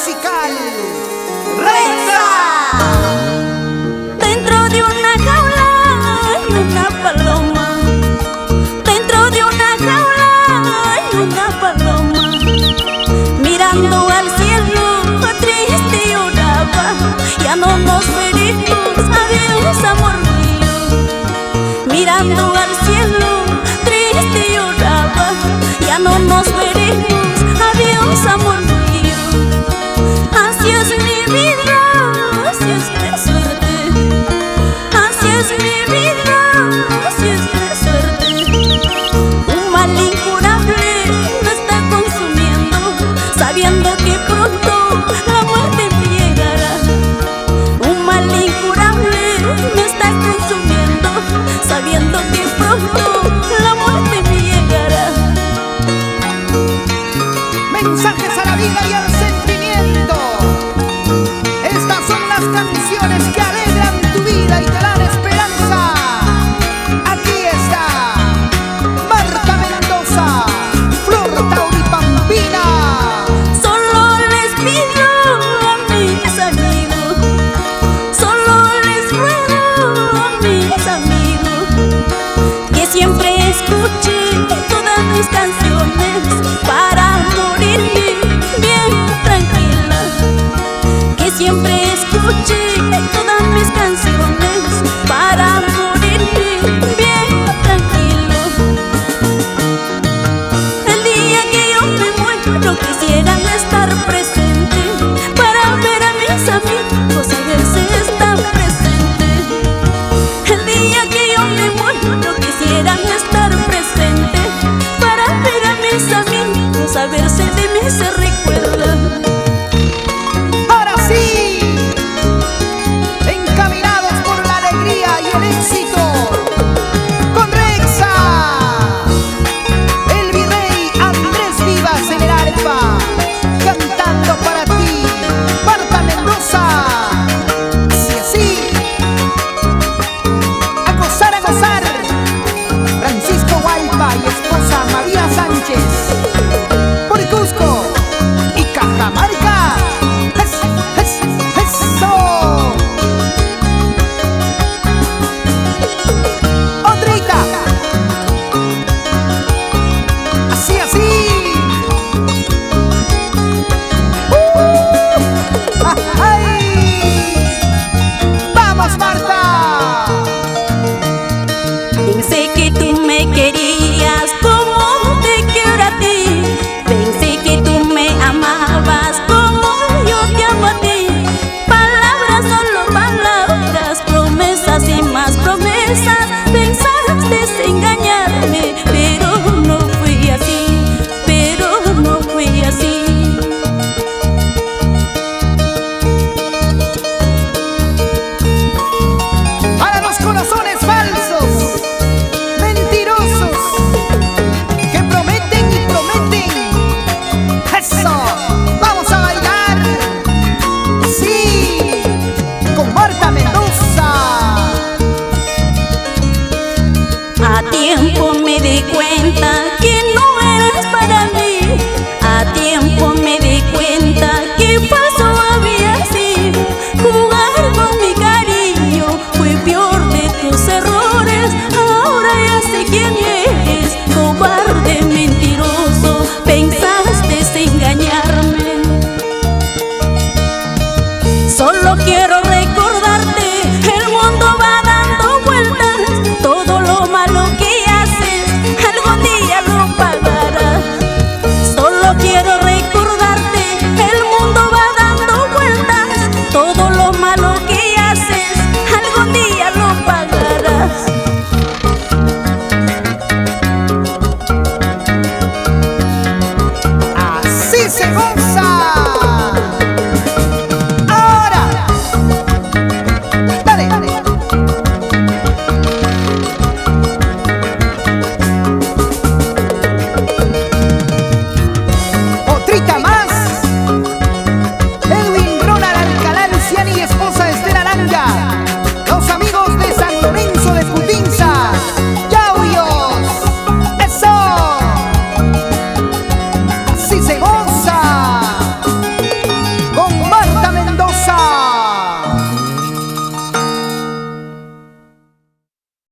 musical Rexa. Dentro de una jaula hay una paloma. Dentro de una jaula hay una paloma. Mirando al cielo, triste lloraba. Ya no nos veremos, adiós amor mío. Mirando al cielo, triste lloraba. Ya no nos veremos, adiós amor mío. Así es mi vida, así es mi suerte. Así es mi vida, así es mi suerte. Un mal incurable me está consumiendo, sabiendo que pronto la muerte me llegará. Un mal incurable me está consumiendo, sabiendo que pronto la muerte me llegará. Mensajes a la vida y al sentimiento. Estas son las canciones que alegran tu vida y te dan esperanza. Aquí está Marta Mendoza, Flor Tauripampina. Solo les pido a mis amigos, solo les ruego a mis amigos, que siempre escuchen todas mis canciones para morirme bien tranquila. Que siempre escuchen todas mis canciones para morirme bien tranquilo. El día que yo me muero quisiera estar presente para ver a mis amigos, a ver si están presentes. El día que yo me muero quisiera estar presente para ver a mis amigos, a ver si de mí se recuerdan. Ahora sí, encaminados por la alegría y el éxito, con Rexa, el virrey Andrés Vivas en el arpa, cantando para ti, Marta Mendoza. Así, así, a gozar, Francisco Hualpa y esposa María Sánchez, por Cusco y Cajamarca. Eso. Otrita. Así, así.